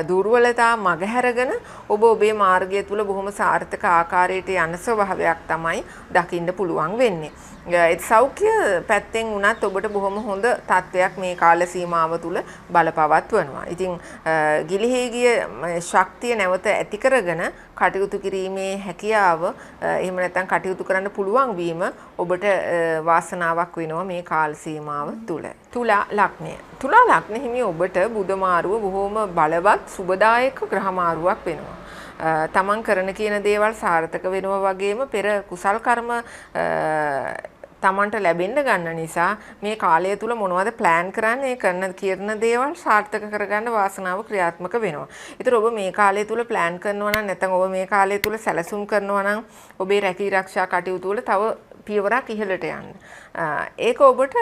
දුර්වලතා මගහැරගෙන ඔබ ඔබේ මාර්ගය තුල බොහොම සාර්ථක ආකාරයට යන ස්වභාවයක් තමයි දකින්න පුළුවන් වෙන්නේ. ඒ සෞඛ්‍ය පැත්තෙන් උනත් ඔබට බොහොම හොඳ තත්වයක් මේ කාල සීමාව තුල බලපවත්වනවා. ඉතින් ගිලිහි ගිය ශක්තිය නැවත ඇති කරගෙන කටයුතු කිරීමේ හැකියාව එහෙම නැත්නම් කටයුතු කරන්න පුළුවන් වීම ඔබට වාසනාවක් වෙනවා මේ කාල සීමාව තුල. තුලා ලග්නය. තුලා ලග්න හිමි ඔබට බුධ මාරුව බොහොම බලවත් සුබදායක ග්‍රහ මාරුවක් වෙනවා. තමන් කරන කියන දේවල් සාර්ථක වෙනවා වගේම පෙර කුසල් කර්ම තමන්ට ලැබෙන්න ගන්න නිසා මේ කාලය තුල මොනවද ප්ලෑන් කරන්නේ කරන කියන දේවල් සාර්ථක කරගන්න වාසනාව ක්‍රියාත්මක වෙනවා. ඒතර ඔබ මේ කාලය තුල ප්ලෑන් කරනවා නම් නැත්නම් ඔබ මේ කාලය තුල සැලසුම් කරනවා නම් ඔබේ රැකී ආරක්ෂා කටයුතු වල තව පියවරක් ඉහළට යන්න. ඒක ඔබට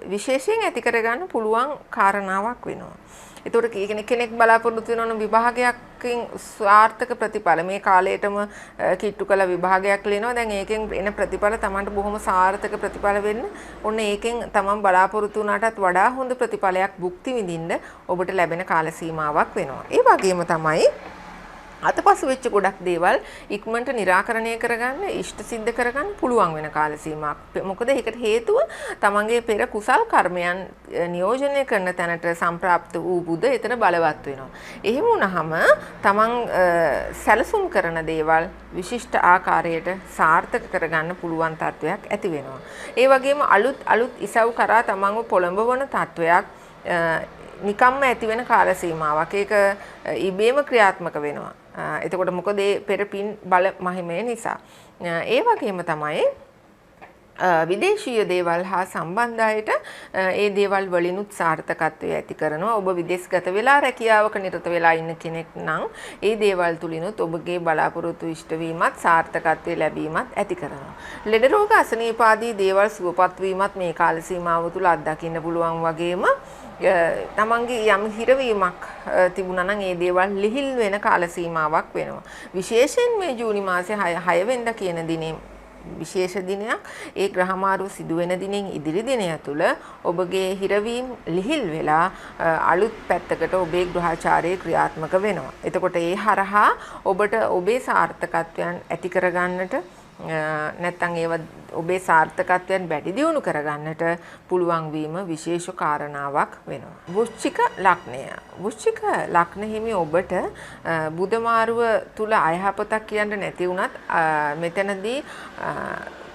විශේෂයෙන් ඇති කරගන්න පුළුවන් කාරණාවක් වෙනවා. ඒතකොට කෙනෙක් බලාපොරොත්තු වෙනවා නම් විභාගයකින් සාර්ථක ප්‍රතිඵල මේ කාලයටම කිට්ටු කළ විභාගයක් ලියනවා. දැන් ඒකෙන් එන ප්‍රතිඵල Tamanට බොහොම සාර්ථක ප්‍රතිඵල වෙන්න. ඔන්න ඒකෙන් Taman බලාපොරොත්තු වුණාටත් වඩා හොඳ ප්‍රතිඵලයක් භුක්ති විඳින්න ඔබට ලැබෙන කාල සීමාවක් වෙනවා. ඒ වගේම තමයි අතපසු වෙච්ච ගොඩක් දේවල් ඉක්මනට निराකරණය කරගන්න ඉෂ්ට සිද්ධ කරගන්න පුළුවන් වෙන කාල සීමාවක්. මොකද ඒකට හේතුව තමන්ගේ පෙර කුසල් කර්මයන් නියෝජනය කරන තැනට සම්ප්‍රාප්ත වූ බුද එතන බලවත් වෙනවා. එහෙම වුණාම තමන් සැලසුම් කරන දේවල් විශිෂ්ට ආකාරයට සාර්ථක කරගන්න පුළුවන් තත්වයක් ඇති වෙනවා. ඒ වගේම අලුත් ඉසව් කරා තමන්ව පොළඹවන තත්වයක් නිකම්ම ඇති වෙන කාල සීමාවක්. ඒක ඉබේම ක්‍රියාත්මක වෙනවා. එතකොට මොකද ඒ පෙර පින් බල මහිමය නිසා. ඒ වගේම තමයි විදේශීය දේවල් හා සම්බන්ධ අයට ඒ දේවල් වලිනුත් සාර්ථකත්වය ඇති කරනවා. ඔබ විදේශගත වෙලා රැකියාවක නිරත වෙලා ඉන්න කෙනෙක් නම් ඒ දේවල් තුලිනුත් ඔබගේ බලාපොරොත්තු ඉෂ්ට වීමත් සාර්ථකත්වය ලැබීමත් ඇති කරනවා. ලෙඩ රෝග අසනීප ආදී දේවල් සුවපත් වීමත් මේ කාල සීමාව තුල අත්දකින්න පුළුවන් වගේම තමන්ගේ යම් හිරවීමක් තිබුණා නම් ඒ දේවල් ලිහිල් වෙන කාල සීමාවක් වෙනවා. විශේෂයෙන් මේ ජූනි මාසේ 6 වෙනිදා කියන දිනේ විශේෂ දිනයක්. ඒ ග්‍රහමාරුව සිදු වෙන දිනෙන් ඉදිරි දිනය තුළ ඔබගේ හිරවීම ලිහිල් වෙලා අලුත් පැත්තකට ඔබේ ග්‍රහචාරය ක්‍රියාත්මක වෙනවා. එතකොට ඒ හරහා ඔබට ඔබේ සාර්ථකත්වයන් ඇති කරගන්නට නැත්නම් ඒව ඔබේ සාර්ථකත්වයන් වැඩි දියුණු කරගන්නට පුළුවන් වීම විශේෂ කාරණාවක් වෙනවා. වෘශ්චික ලග්නය. වෘශ්චික ලග්න හිමි ඔබට බුධ මාරුව තුල අයහපතක් කියන්න නැති වුණත් මෙතනදී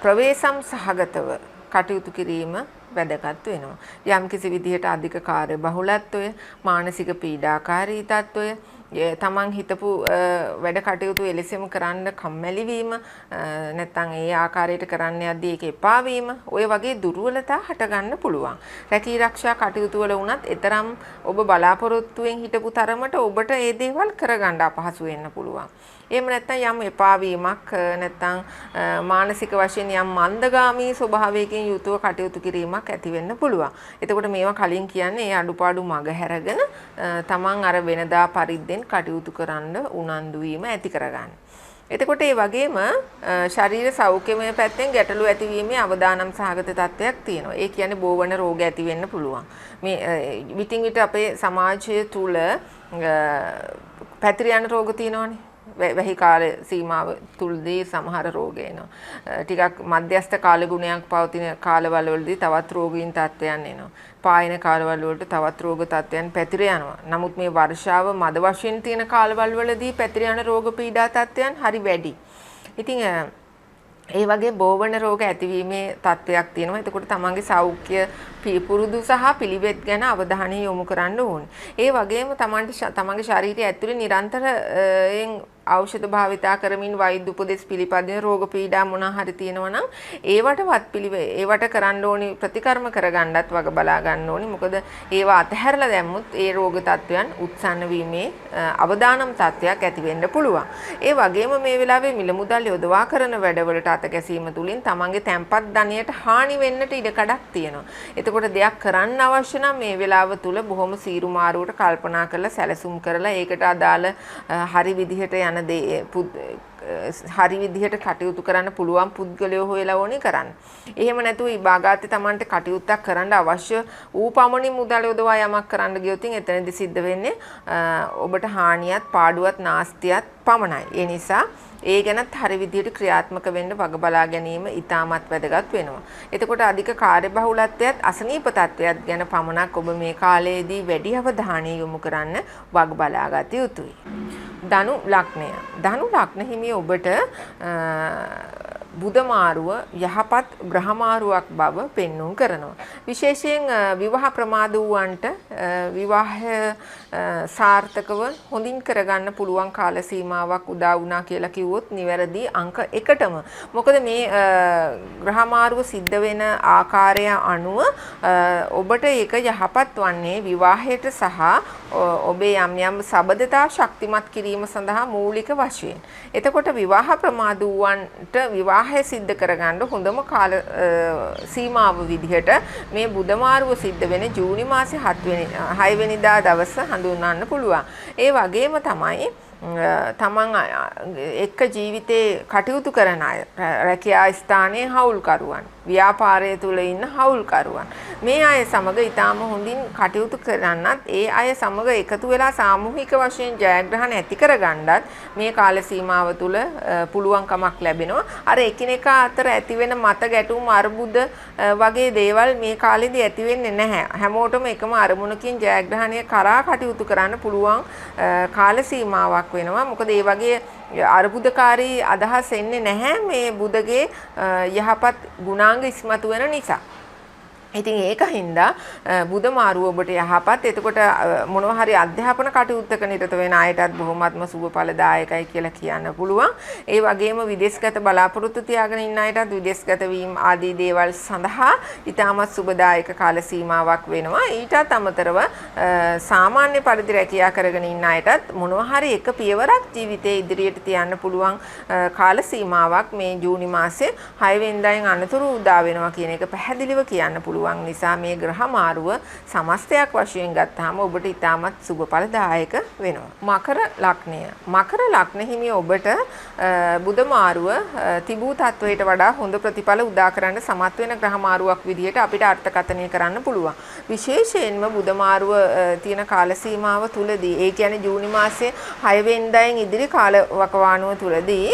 ප්‍රවේශම් සහගතව කටයුතු කිරීම වැදගත් වෙනවා. යම් කිසි විදිහට අධික කාර්ය බහුලත්වය, මානසික පීඩාකාරී තත්වය, තමන් හිතපු වැඩ කටයුතු එලෙසම කරන්න කම්මැලි වීම නැත්නම් ඒ ආකාරයට කරන්න යද්දී ඒක එපා වීම ඔය වගේ දුර්වලතා හට ගන්න පුළුවන්. රැකී ආරක්ෂා කටයුතු වල වුණත් ඊතරම් ඔබ බලාපොරොත්තුෙන් හිටපු තරමට ඔබට ඒ දේවල් කරගන්න අපහසු වෙන්න පුළුවන්. එහෙම නැත්නම් යම් එපා වීමක් නැත්නම් මානසික වශයෙන් යම් මන්දගාමී ස්වභාවයකින් යුතුව කටයුතු කිරීමක් ඇති වෙන්න පුළුවන්. එතකොට මේවා කලින් කියන්නේ ඒ අඩුපාඩු මග හැරගෙන තමන් අර වෙනදා පරිද්දෙන් කටයුතු කරන්න උනන්දු වීම ඇති කරගන්න. එතකොට ඒ වගේම ශරීර සෞඛ්‍යමය පැත්තෙන් ගැටලු ඇතිවීමේ අවදානම් සහගත තත්ත්වයක් තියෙනවා. ඒ කියන්නේ බෝවන රෝග ඇති වෙන්න පුළුවන්. මේ විටින් විට අපේ සමාජය තුල පැතිර යන රෝග තියෙනවානේ. වැහි කාල සීමාව තුලදී සමහර රෝග එනවා. ටිකක් මධ්‍යස්ථ කාල ගුණයක් පවතින කාලවල වලදී තවත් රෝගීන් තත්ත්වයන් එනවා. පායන කාලවල වලට තවත් රෝග තත්ත්වයන් පැතිර යනවා. නමුත් මේ වර්ෂාව මද වශයෙන් තියෙන කාලවල වලදී පැතිර යන රෝග පීඩා තත්ත්වයන් හරි වැඩි. ඉතින් ඒ වගේ බෝවන රෝග ඇතිවීමේ තත්ත්වයක් තියෙනවා. එතකොට තමන්ගේ සෞඛ්‍ය පුරුදු සහ පිළිවෙත් ගැන අවධානය යොමු කරන්න ඕනේ. ඒ වගේම තමන්ගේ ශරීරය ඇතුලේ නිරන්තරයෙන් ඖෂධ භාවිතා කරමින් වෛද්‍ය උපදෙස් පිළිපදින රෝග පීඩා මොනවා හරි තියෙනවා නම් ඒවට කරන්න ඕනි ප්‍රතිකර්ම කරගන්නත් වග බලා ගන්න ඕනි. මොකද ඒවා අතහැරලා දැම්මුත් ඒ රෝග තත්වයන් උත්සන්න වීමේ අවදානම් තත්වයක් ඇති වෙන්න පුළුවන්. ඒ වගේම මේ වෙලාවේ මිල මුදල් යොදවා කරන වැඩවලට අත ගැසීම තුලින් තමන්ගේ තැන්පත් ධනයට හානි වෙන්නට ඉඩකඩක් තියෙනවා. එතකොට දෙයක් කරන්න අවශ්‍ය නම් මේ වෙලාව තුල බොහොම සීරු මාරුවට කල්පනා කරලා සැලසුම් කරලා ඒකට අදාළ හරි විදිහට හරි විදිහට කටයුතු කරන්න පුළුවන් පුද්ගලයෝ හොයලා ඕනේ කරන්න. එහෙම නැතුව ඉබාගාතේ Tamanට කටයුත්තක් කරන්න අවශ්‍ය ඌ පමණින් මුදල් යොදවා යමක් කරන්න ගියොත් එතනදි සිද්ධ වෙන්නේ ඔබට හානියත් පාඩුවත් නාස්තියත් පමණයි. ඒ නිසා ඒ ගැනත් හරි විදිහට ක්‍රියාත්මක වෙන්න වග බලා ගැනීම ඉතාමත් වැදගත් වෙනවා. එතකොට අධික කාර්යබහුලත්වයත් අසනීප තත්ත්වයක් ගැන පමණක් ඔබ මේ කාලයේදී වැඩි අවධානය යොමු කරන්න වග බලා ගත යුතුයි. ධනු ලග්නය. ධනු ලග්න හිමි ඔබට බුධ මාරුව යහපත් ග්‍රහ මාරුවක් බව පෙන්වුම් කරනවා. විශේෂයෙන් විවාහ ප්‍රමාද වූවන්ට විවාහය සාර්ථකව හොඳින් කරගන්න පුළුවන් කාල සීමාවක් උදා වුණා කියලා කිව්වොත් නිවැරදි අංක 1ටම. මොකද මේ ග්‍රහ මාරුව සිද්ධ වෙන ආකාරය අනුව ඔබට ඒක යහපත් වන්නේ විවාහයට සහ ඔබේ යම් යම් සබඳතා ශක්තිමත් කිරීම සඳහා මූලික වශයෙන්. එතකොට විවාහ ප්‍රමාද වූවන්ට විවාහය සිද්ධ කරගන්න හොඳම කාල සීමාව විදිහට මේ බුධ මාරුව සිද්ධ වෙන ජූනි මාසේ 6 වෙනිදා දවස හඳුන්වන්න පුළුවන්. ඒ වගේම තමයි තමන් එක්ක ජීවිතේ කටයුතු කරන අය, රැකියා ස්ථානයේ හවුල්කරුවන්, ව්‍යාපාරය තුල ඉන්න හවුල්කරුවන්, මේ අය සමග ඊටාම හොඳින් කටයුතු කරන්නත්, ඒ අය සමග එකතු වෙලා සාමූහික වශයෙන් ජයග්‍රහණ ඇති කරගන්නත් මේ කාල සීමාව තුල පුළුවන්කමක් ලැබෙනවා. අර එකිනෙකා අතර ඇති වෙන මත ගැටුම්, අර්බුද වගේ දේවල් මේ කාලෙදී ඇති වෙන්නේ නැහැ. හැමෝටම එකම අරමුණකින් ජයග්‍රහණය කරා කටයුතු කරන්න පුළුවන් කාල සීමාවක් වෙනවා. මොකද ඒ වගේ අර්බුදකාරී අදහස් එන්නේ නැහැ මේ බුදගේ යහපත් ගුණාංග ඉස්මතු වෙන නිසා. ඉතින් ඒකින්ද බුද මාරුව ඔබට යහපත්. එතකොට මොනවා හරි අධ්‍යාපන කටයුත්තක නිරත වෙන අයටත් බොහොමත්ම සුබඵලදායකයි කියලා කියන්න පුළුවන්. ඒ වගේම විදේශගත බලාපොරොත්තු තියාගෙන ඉන්න අයටත් විදේශගත වීම ආදී දේවල් සඳහා ඊටමත් සුබදායක කාල සීමාවක් වෙනවා. ඊටත් අමතරව සාමාන්‍ය පරිදි රැකියා කරගෙන ඉන්න අයටත් මොනවා හරි එක පියවරක් ජීවිතේ ඉදිරියට තියන්න පුළුවන් කාල සීමාවක් මේ ජූනි මාසේ 6 වෙනිදායින් අනතුරු උදා වෙනවා කියන එක පැහැදිලිව කියන්න පුළුවන්. නිසා මේ ග්‍රහ මාරුව සමස්තයක් වශයෙන් ගත්තාම ඔබට ඉතාමත් සුබඵලදායක වෙනවා. මකර ලග්නය. මකර ලග්න හිමි ඔබට බුද මාරුව තිබූ තත්වයට වඩා හොඳ ප්‍රතිඵල උදා කරන්න සමත් වෙන ග්‍රහ මාරුවක් විදිහට අපිට අර්ථකථනය කරන්න පුළුවන්. විශේෂයෙන්ම බුද මාරුව තියෙන කාල සීමාව තුලදී, ඒ කියන්නේ ජූනි මාසයේ 6 වෙනිදායින් ඉදිරි කාල වකවානුව තුලදී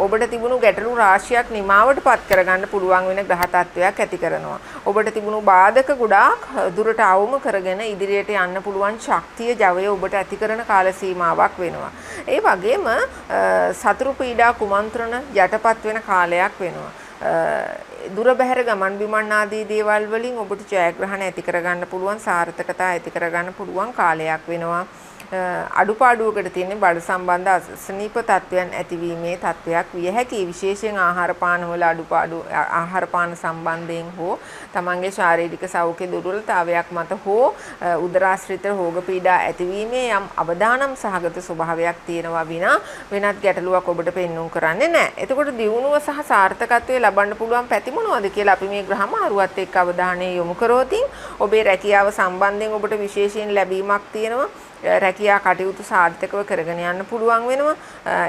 ඔබට තිබුණු ගැටලු රාශියක් නිමාවටපත් කරගන්න පුළුවන් වෙන ග්‍රහ තත්වයක් ඇති කරනවා. ඔබට තිබුණු බාධක ගොඩාක් දුරට අවම කරගෙන ඉදිරියට යන්න පුළුවන් ශක්තිය, ජවය ඔබට ඇති කරන කාල සීමාවක් වෙනවා. ඒ වගේම සතුරු පීඩා කුමන්ත්‍රණ යටපත් වෙන කාලයක් වෙනවා. දුර බැහැර ගමන් බිමන් ආදී දේවල් වලින් ඔබට ජයග්‍රහණ ඇති කරගන්න පුළුවන්, සාර්ථකතා ඇති කරගන්න පුළුවන් කාලයක් වෙනවා. අඩුපාඩුවකට තියෙන බඩ සම්බන්ධ අසනීප තත්වයන් ඇතිවීමේ තත්වයක් විය හැකියි. විශේෂයෙන් ආහාර පාන වල අඩුපාඩු, ආහාර පාන සම්බන්ධයෙන් හෝ තමන්ගේ ශාරීරික සෞඛ්‍ය දුර්වලතාවයක් මත හෝ උදරාශ්‍රිත රෝග පීඩා ඇතිවීමේ යම් අවදානම් සහගත ස්වභාවයක් තියෙනවා විනා වෙනත් ගැටලුවක් ඔබට පෙන්වුම් කරන්නේ නැහැ. එතකොට දියුණුව සහ සාර්ථකත්වය ලබන්න පුළුවන් පැති මොනවද කියලා අපි මේ ග්‍රහ මාරුවත් එක්ක අවධානය යොමු කරෝතින් ඔබේ රැකියාව සම්බන්ධයෙන් ඔබට විශේෂයෙන් ලැබීමක් තියෙනවා. රැකියා කටයුතු සාර්ථකව කරගෙන යන්න පුළුවන් වෙනවා.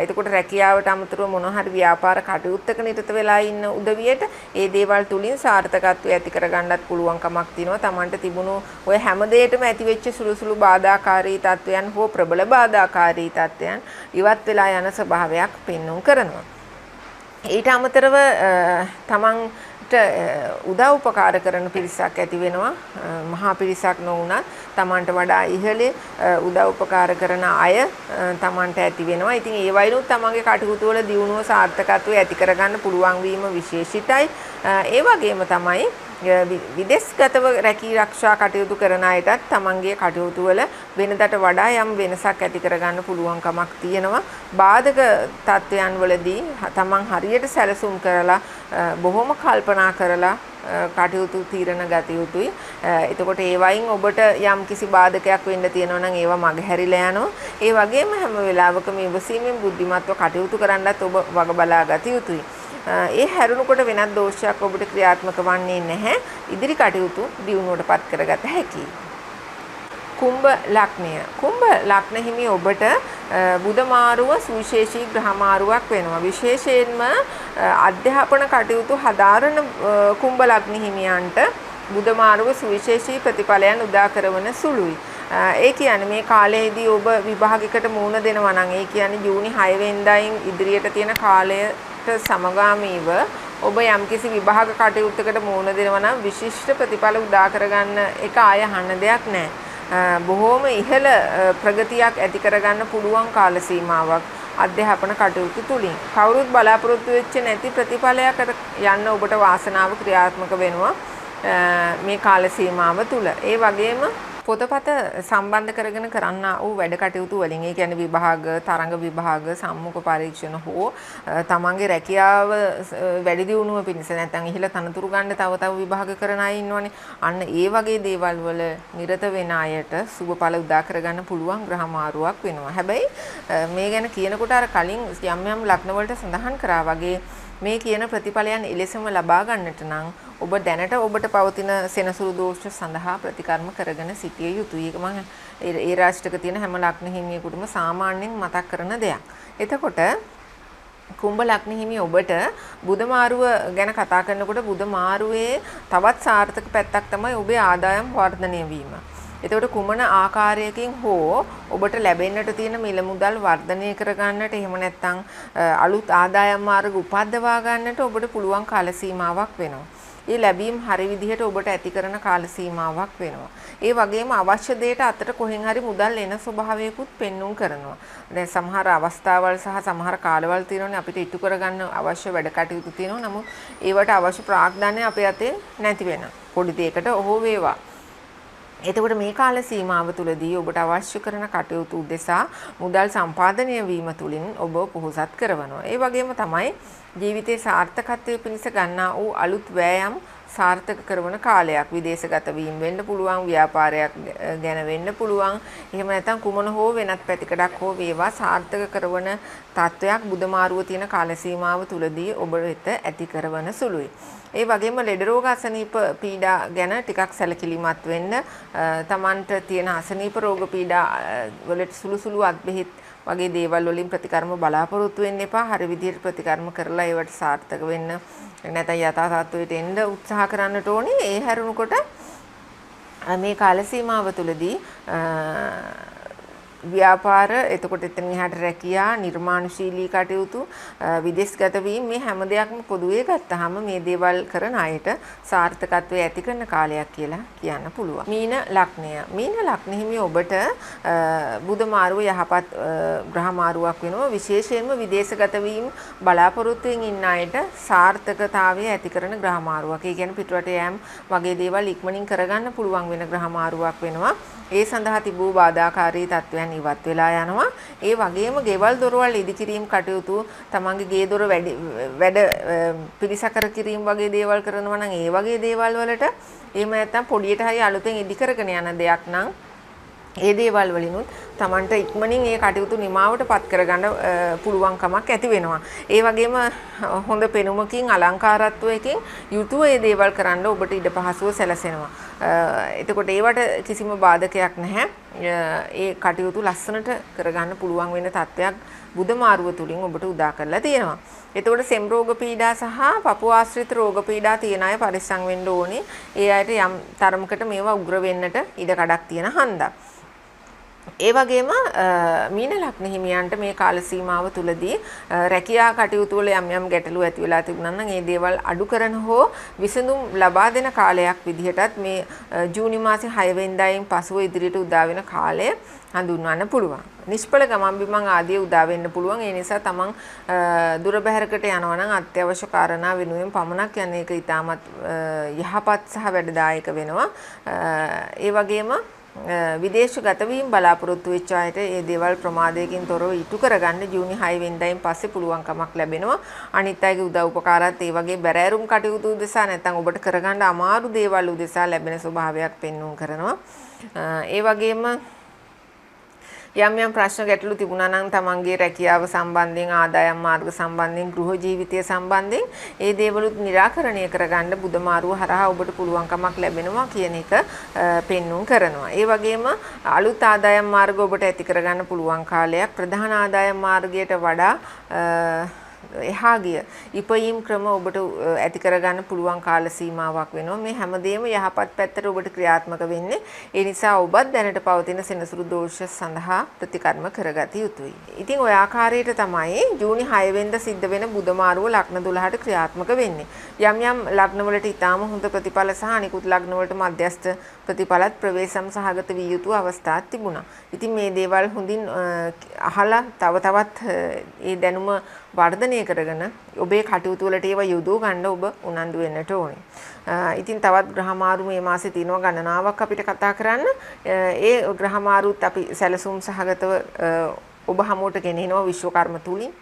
එතකොට රැකියාවට අමතරව මොන හරි ව්‍යාපාර කටයුත්තක නිරත වෙලා ඉන්න උදවියට ඒ දේවල් තුලින් සාර්ථකත්වය ඇති කරගන්නත් පුළුවන් කමක් තියෙනවා. Tamanට තිබුණු ඔය හැම දෙයකම ඇතිවෙච්ච සුළු බාධාකාරී තත්වයන් හෝ ප්‍රබල බාධාකාරී තත්වයන් ඉවත් වෙලා යන ස්වභාවයක් පෙන්වුම් කරනවා. ඊට අමතරව Taman උදව් උපකාර කරන පිරිසක් ඇති වෙනවා. මහා පිරිසක් නොවුනත් Tamanට වඩා ඉහළේ උදව් උපකාර කරන අය Tamanට ඇති වෙනවා. ඉතින් ඒ වයින්ුත් Tamanගේ කටයුතු වල දියුණුව සාර්ථකත්වය ඇති කරගන්න පුළුවන් වීම විශේෂිතයි. ඒ වගේම තමයි විදේශගතව රැකී ආරක්ෂා කටයුතු කරන අයටත් Tamanගේ කටයුතු වල වෙනදට වඩා යම් වෙනසක් ඇති කරගන්න පුළුවන් කමක් තියෙනවා. බාධක තත්වයන් වලදී Taman හරියට සැලසුම් කරලා බොහොම කල්පනා කරලා කටයුතු තීරණ ගත යුතුයි. එතකොට ඒ වයින් ඔබට යම් කිසි බාධකයක් වෙන්න තියෙනවා නම් ඒවා මගහැරිලා යනවා. ඒ වගේම හැම වෙලාවකම ඉවසීමෙන් බුද්ධිමත්ව කටයුතු කරන්නත් ඔබ වග බලා ගත යුතුයි. ඒ හැරුණකොට වෙනත් දෝෂයක් ඔබට ක්‍රියාත්මක වන්නේ නැහැ. ඉදිරි කටයුතු දියුණුවටපත් කරගත හැකියි. කුම්භ ලග්නය. කුම්භ ලග්න හිමි ඔබට බුද මාරුව සුවිශේෂී ග්‍රහ මාරුවක් වෙනවා. විශේෂයෙන්ම අධ්‍යාපන කටයුතු හදාරන කුම්භ ලග්න හිමියන්ට බුද මාරුව සුවිශේෂී ප්‍රතිඵලයන් උදා කරන සුළුයි. ඒ කියන්නේ මේ කාලයේදී ඔබ විභාගයකට මුහුණ දෙනවා නම්, ඒ කියන්නේ ජූනි 6 වෙනිදායින් ඉදිරියට තියෙන කාලයට සමගාමීව ඔබ යම්කිසි විභාග කටයුත්තකට මුහුණ දෙනවා නම් විශිෂ්ට ප්‍රතිඵල උදා කරගන්න එක ආය අහන්න දෙයක් නැහැ. බොහෝම ඉහළ ප්‍රගතියක් ඇති කරගන්න පුළුවන් කාල සීමාවක් අධ්‍යාපන කටයුතු තුලින්. කවුරුත් බලාපොරොත්තු වෙච්ච නැති ප්‍රතිඵලයකට යන්න ඔබට වාසනාව ක්‍රියාත්මක වෙනවා මේ කාල සීමාව තුල. ඒ වගේම පොතපත සම්බන්ධ කරගෙන කරන්න වූ වැඩ කටයුතු වලින්, ඒ කියන්නේ විභාග, තරඟ විභාග, සම්මුඛ පරීක්ෂණ හෝ තමන්ගේ රැකියාව වැඩි දියුණුව පිණිස නැත්නම් ඉහළ තනතුරු ගන්න තව විභාග කරන අය ඉන්නවනේ. අන්න ඒ වගේ දේවල් වල නිරත වෙන අයට සුබඵල උදා කරගන්න පුළුවන් ග්‍රහ මාරුවක් වෙනවා. හැබැයි මේ ගැන කියනකොට අර කලින් යම් යම් ලග්න වලට සඳහන් කරා වගේ මේ කියන ප්‍රතිඵලයන් එලෙසම ලබා ගන්නට නම් ඔබ දැනට ඔබට පවතින සෙනසුරු දෝෂ සඳහා ප්‍රතිකර්ම කරගෙන සිටිය යුතුයි. ඒක මම ඒ රාශියක තියෙන හැම ලග්න හිමියෙකුටම සාමාන්‍යයෙන් මතක් කරන දෙයක්. එතකොට කුම්භ ලග්න හිමි ඔබට බුධ මාරුව ගැන කතා කරනකොට බුධ මාරුවේ තවත් සාර්ථක පැත්තක් තමයි ඔබේ ආදායම් වර්ධනය වීම. එතකොට කුමන ආකාරයකින් හෝ ඔබට ලැබෙන්නට තියෙන මිල මුදල් වර්ධනය කර ගන්නට එහෙම නැත්නම් අලුත් ආදායම් මාර්ග උපද්දවා ගන්නට ඔබට පුළුවන් කාල සීමාවක් වෙනවා. ඒ ලැබීම් හරි විදිහට ඔබට ඇති කරන කාල සීමාවක් වෙනවා. ඒ වගේම අවශ්‍ය දෙයට අතට කොහෙන් හරි මුදල් එන ස්වභාවයකුත් පෙන්눔 කරනවා. දැන් සමහර අවස්ථාවල් සහ සමහර කාලවල තියෙනවානේ අපිට ඉටු කරගන්න අවශ්‍ය වැඩ කටයුතු තියෙනවා. නමුත් ඒවට අවශ්‍ය ප්‍රාග්ධනය අපේ අතේ නැති වෙනවා. පොඩි දෙයකට ඔහො වේවා. එතකොට මේ කාල සීමාව තුළදී ඔබට අවශ්‍ය කරන කටයුතු උදෙසා මුදල් සම්පාදනය වීම තුළින් ඔබ පොහොසත් කරනවා. ඒ වගේම තමයි ජීවිතයේ සාර්ථකත්වයේ පිණිස ගන්නා වූ අලුත් වෑයම් සාර්ථක කරන කාලයක්. විදේශගත වීම වෙන්න පුළුවන්, ව්‍යාපාරයක් ගැන වෙන්න පුළුවන්. එහෙම නැත්නම් කුමන හෝ වෙනත් පැතිකඩක් හෝ වේවා සාර්ථක කරන තත්වයක් බුධ මාරුව තියෙන කාල සීමාව තුළදී ඔබ වෙත ඇති කරන සුළුයි. ඒ වගේම ලෙඩ රෝග අසනීප පීඩා ගැන ටිකක් සැලකිලිමත් වෙන්න. තමන්ට තියෙන අසනීප රෝග පීඩා වලට සුළු සුළු අත්බෙහෙත් වගේ දේවල් වලින් ප්‍රතිකර්ම බලාපොරොත්තු වෙන්න එපා. හරි විදිහට ප්‍රතිකර්ම කරලා ඒවට සාර්ථක වෙන්න නැත්නම් යථා තත්ත්වයට එන්න උත්සාහ කරන්නට ඕනේ. ඒ හැරුණකොට මේ කාල සීමාව තුළදී ව්‍යාපාර එතකොට එතන එහාට රැකියා නිර්මාණශීලී කටයුතු විදේශගත වීම මේ හැම දෙයක්ම පොදුවේ ගත්තාම මේ දේවල් කරන අයට සාර්ථකත්වයේ ඇති කරන කාලයක් කියලා කියන්න පුළුවන්. මීන ලග්නය. මීන ලග්න හිමි ඔබට බුධ මාරුව යහපත් ග්‍රහ මාරුවක් වෙනවා. විශේෂයෙන්ම විදේශගත වීම බලාපොරොත්තුෙන් ඉන්න අයට සාර්ථකතාවය ඇති කරන ග්‍රහ මාරුවක්. ඒ කියන්නේ පිටරට යෑම වගේ දේවල් ඉක්මනින් කරගන්න පුළුවන් වෙන ග්‍රහ මාරුවක් වෙනවා. ඒ සඳහා තිබූ බාධාකාරී තත්වයන් ඉවත් වෙලා යනවා. ඒ වගේම ගෙවල් දොරවල් ඉදිකිරීම කටයුතු තමන්ගේ ගේ දොර වැඩ පිරිසකර කිරීම වගේ දේවල් කරනවා නම් ඒ වගේ දේවල් වලට එහෙම නැත්නම් පොඩියට හරි අලුතෙන් ඉදි කරගෙන යන දෙයක් නම් ඒ දේවල් වලිනුත් තමන්ට ඉක්මනින් ඒ කටයුතු නිමාවටපත් කරගන්න පුළුවන්කමක් ඇති වෙනවා. ඒ වගේම හොඳ පෙනුමකින් අලංකාරත්වයකින් යුතුව ඒ දේවල් කරන්න ඔබට ඉඩ පහසුව සැලසෙනවා. එතකොට ඒවට කිසිම බාධකයක් නැහැ. ඒ කටයුතු ලස්සනට කරගන්න පුළුවන් වෙන තත්ත්වයක් බුධ මාරුව තුලින් ඔබට උදා කරලා තියෙනවා. එතකොට සෙම් රෝග පීඩා සහ පපුව ආශ්‍රිත රෝග පීඩා තියෙන අය පරිස්සම් වෙන්න ඕනේ. ඒ අයට යම් තරමකට මේවා උග්‍ර වෙන්නට ඉඩ කඩක් තියෙන හන්දා. ඒ වගේම මීන ලග්න හිමියන්ට මේ කාල සීමාව තුලදී රැකියා කටයුතු වල යම් යම් ගැටලු ඇති වෙලා තිබුණා නම් ඒ දේවල් අඩු කරන හෝ විසඳුම් ලබා දෙන කාලයක් විදිහටත් මේ ජූනි මාසේ 6 වෙනිදායින් පසුව ඉදිරියට උදා වෙන කාලය හඳුන්වන්න පුළුවන්. නිෂ්ඵල ගමන් බිමන් ආදී උදා වෙන්න පුළුවන්. ඒ නිසා තමන් දුර බැහැරකට යනවා නම් අත්‍යවශ්‍ය කාරණා වෙනුවෙන් පමණක් යන එක ඉතාමත් යහපත් සහ වැඩදායක වෙනවා. ඒ වගේම විදේශගත වීම බලාපොරොත්තු වෙච්ච අයට මේ දේවල් ප්‍රමාදයකින් තොරව ඉටු කරගන්න ජූනි 6 වෙනිදායින් පස්සේ පුළුවන්කමක් ලැබෙනවා. අනිත් අයගේ උදව් උපකාරات ඒ වගේ බැරෑරුම් කටයුතු උදෙසා නැත්නම් ඔබට කරගන්න අමාරු දේවල් උදෙසා ලැබෙන ස්වභාවයක් පෙන්වුම් කරනවා. ඒ වගේම යම් යම් ප්‍රශ්න ගැටලු තිබුණා නම් තමන්ගේ රැකියාව සම්බන්ධයෙන් ආදායම් මාර්ග සම්බන්ධයෙන් ගෘහ ජීවිතය සම්බන්ධයෙන් ඒ දේවලුත් निराකරණය කරගන්න බුධ මාරුව හරහා ඔබට පුළුවන්කමක් ලැබෙනවා කියන එක පෙන්වුම් කරනවා. ඒ වගේම අලුත් ආදායම් මාර්ග ඔබට ඇති කරගන්න පුළුවන් කාලයක් ප්‍රධාන ආදායම් මාර්ගයට වඩා එහා ගිය ඉපයීම් ක්‍රම ඔබට ඇති කරගන්න පුළුවන් කාල සීමාවක් වෙනවා. මේ හැමදේම යහපත් පැත්තට ඔබට ක්‍රියාත්මක වෙන්නේ. ඒ නිසා ඔබත් දැනට පවතින සෙනසුරු දෝෂ සඳහා ප්‍රතිකර්ම කරගත යුතුයි. ඉතින් ඔය ආකාරයට තමයි ජූනි 6 වෙනිදා සිද්ධ වෙන බුධ මාරුව ලග්න 12ට ක්‍රියාත්මක වෙන්නේ. යම් යම් ලග්න වලට ඊටාම හොඳ ප්‍රතිඵල සහ අනිකුත් ලග්න වලට මධ්‍යස්ථ ප්‍රතිඵලත් ප්‍රවේශම් සහගත විය යුතු අවස්ථාවක් තිබුණා. ඉතින් මේ දේවල් හොඳින් අහලා තවත් ඒ දැනුම වර්ධනය කරගෙන ඔබේ කටයුතු වලට ඒව යොදව ගන්න ඔබ උනන්දු වෙන්නට ඕනේ. ඉතින් තවත් ග්‍රහ මාරු මේ මාසේ තියෙනවා ගණනාවක් අපිට කතා කරන්න. ඒ ග්‍රහ මාරුත් අපි සැලසුම් සහගතව ඔබ හමුවට ගෙනෙනවා විශ්වකර්ම තුලින්.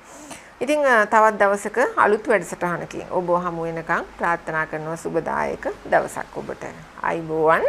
ඉතින් තවත් දවසක අලුත් වැඩසටහනකින් ඔබ හමු වෙනකන් ප්‍රාර්ථනා කරනවා සුබදායක දවසක් ඔබට. ආයුබෝවන්.